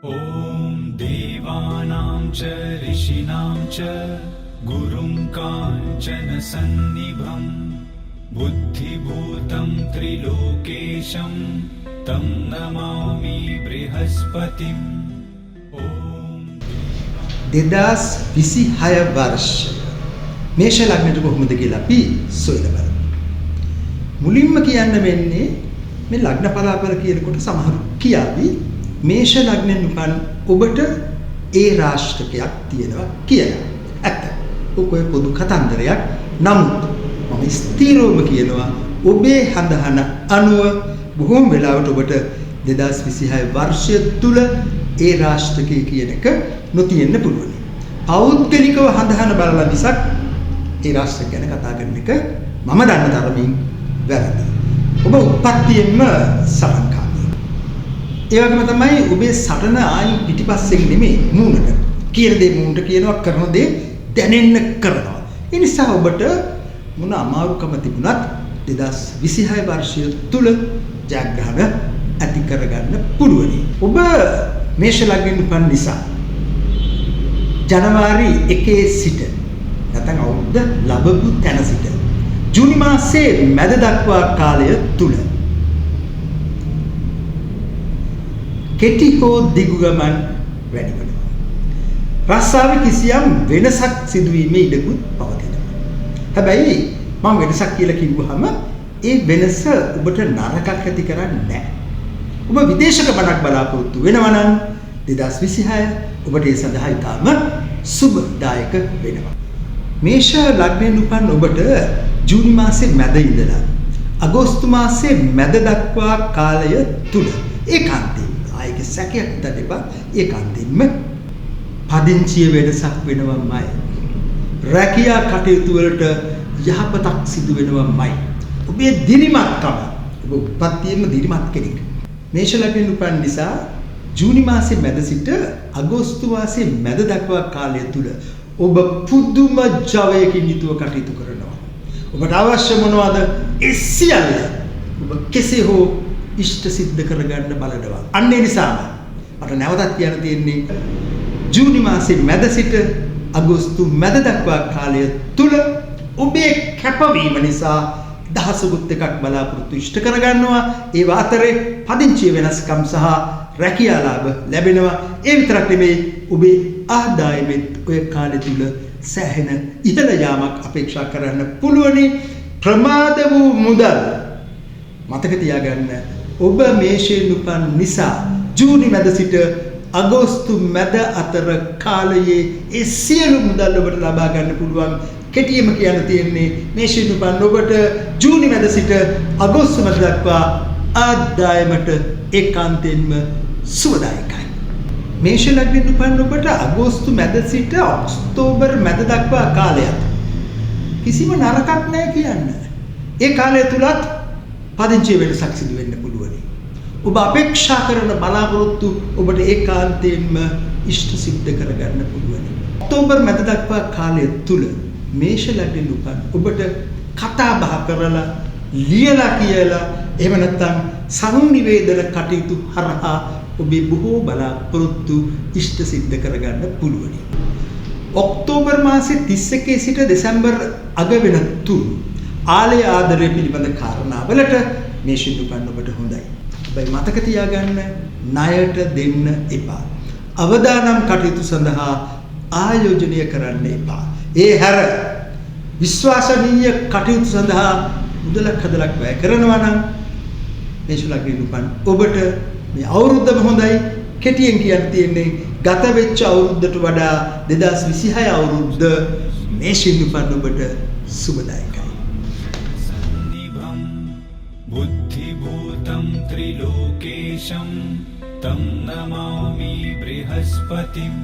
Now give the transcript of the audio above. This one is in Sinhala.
ॐ देवानां च ऋषीणां च गुरुं काञ्चनसन्निभं बुद्धिभूतं त्रिलोकेशं तं नमामि बृहस्पतिम्. දෙදස් 26 වර්ෂය මේෂ ලග්නයට කොහොමද කියලා අපි සොයලා බලමු. මුලින්ම කියන්න වෙන්නේ මේ ලග්න පලාපල කියනකොට සමහරු කියාවි මේෂ ලග්නෙන් උපන් ඔබට ඒ රාශිකයක් තියෙනවා කියලා. ඇත්ත. ඔකේ පොදු කතන්දරයක්. නමුත් මම ස්ථිරවම කියනවා ඔබේ හඳහන අනුව බොහෝම වෙලාවට ඔබට 2026 වර්ෂය තුල ඒ රාශිකය කියන එක නොතියෙන්න පුළුවන්. පෞද්ගලිකව හඳහන බලලා මිසක් ඒ රාශිය ගැන කතා කරන එක මම දන්න තරමින් වැරදි. ඔබ උපත්තියෙන්ම සමන්කාමී. ඒ වගේම තමයි ඔබේ සටන ආයි පිටිපස්සෙන් නෙමෙයි මූණට. කියන දේ මූණට කියනවා, කරන දේ දැනෙන්න කරනවා. ඒ නිසා ඔබට මොන අමාරුකම තිබුණත් 2026 වර්ෂය තුල ජයග්‍රහණ ඇති කරගන්න පුළුවනි. ඔබ මේෂ ලග්නෙන් උපන් නිසා ජනවාරි 1 සිට නැත්නම් අවුරුද්ද ලැබපු තැන සිට ජූනි මාසයේ මැද දක්වා කාලය තුල කෙටි හෝ දිගු ගමන් වැඩි වෙනවා. රස්සාවේ කිසියම් වෙනසක් සිදුවීමේ ඉඩකුත් පවතිනවා. හැබැයි මම වෙනසක් කියලා කිව්වහම ඒ වෙනස ඔබට නරකක් ඇති කරන්නේ නැහැ. ඔබ විදේශ ගමනක් බලාපොරොත්තු වෙනවා නම් 2026 ඔබට ඒ සඳහා ඉතාම සුබදායක වෙනවා. මේෂ ලග්නෙන් උපන් ඔබට ජූනි මාසයේ මැද ඉඳලා අගෝස්තු මාසයේ මැද දක්වා කාලය තුල ඒකාන්තයෙන් ආයක සැකයක් නැතිව ඒකාන්තයෙන්ම පදිංචිය වෙනසක් වෙනවමයි. රැකියා කටයුතු වලට යහපතක් සිදු වෙනවමයි. ඔබේ දිරිමත්කම ඔබ උපත්තියෙම දිරිමත් කෙනෙක්. මේෂ ලග්නෙන් උපන් නිසා ජූනි මාසයේ මැද සිට අගෝස්තු මාසයේ මැද දක්වා කාලය තුල ඔබ පුදුම ජවයකින් යුතුව කටයුතු කරනවා. ඔබට අවශ්‍ය මොනවද? ඒ සියල්ල ඔබ කෙසේ හෝ ඉෂ්ට සිද්ධ කරගන්න බලනවා. අන්න ඒ නිසා මට නැවතත් කියන්න තියෙන්නේ ජූනි මාසයේ මැද සිට අගෝස්තු මැද දක්වා කාලය තුල ඔබේ කැපවීම නිසා දහසකුත් එකක් බලාපොරොත්තු ඉෂ්ට කරගන්නවා. ඒ වාතරේ පදිංචි වෙනස්කම් සහ රැකියා ලාභ ලැබෙනවා. ඒ විතරක් නෙමෙයි ඔබේ ආදායමෙත් ඔය කාලය තුල සෑහෙන ඉහළ යාමක් අපේක්ෂා කරන්න පුළුවනි. ප්‍රමාද වූ මුදල් මතක තියාගන්න. ඔබ මේෂයෙන් උපන් නිසා ජූනි මැද සිට අගෝස්තු මැද අතර කාලයේ ඒ සියලු මුදල් ඔබට ලබා ගන්න පුළුවන්. කෙටියෙන්ම කියන්න තියෙන්නේ මේෂයෙන් උපන් ඔබට ජූනි මැද සිට අගෝස්තු මැද දක්වා ආදායමට ඒකාන්තයෙන්ම සුවදායකයි. මේෂ ලග්නෙන් උපන් ඔබට අගෝස්තු මැද සිට ඔක්තෝබර් මැද දක්වා කාලයක් කිසිම නරකක් නැහැ කියන්න. ඒ කාලය තුලත් පදිංචි වෙනසක් සිදු වෙන්න පුළුවනි. ඔබ අපේක්ෂා කරන බලාපොරොත්තු ඔබට ඒකාන්තයෙන්ම ඉෂ්ට සිද්ධ කරගන්න පුළුවනි. ඔක්තෝබර් මැද දක්වා කාලය තුල මේෂ ලග්නෙන් උපන් ඔබට කතා බහ කරලා ලියලා කියලා එහෙම නැත්නම් සංනිවේදන කටයුතු හරහා ඔබේ බොහෝ බලාපොරොත්තු ඉෂ්ට සිද්ධ කරගන්න පුළුවනි. ඔක්තෝබර් මාසයේ 31 සිට දෙසැම්බර් අග වෙනතුරු ආලය ආදරය පිළිබඳ කාරණාවලට මේෂයෙන් උපන් ඔබට හොඳයි. හැබැයි මතක තියාගන්න ණයට දෙන්න එපා. අවදානම් කටයුතු සඳහා ආයෝජනය කරන්න එපා. ඒ හැර විශ්වාසනීය කටයුතු සඳහා මුදලක් හදලක් වැය කරනවා නම් මේෂ ලග්නෙන් උපන් ඔබට මේ අවුරුද්දම හොඳයි. කෙටියෙන් කියන්න තියෙන්නේ ගත වෙච්ච අවුරුද්දට වඩා 2026 අවුරුද්ද මේෂයෙන් උපන් ඔබට සුබදායකයි. බුද්ධිභූතං ත්‍රිලෝකේශම් तं නමාමි බ්‍රහස්පතිම්.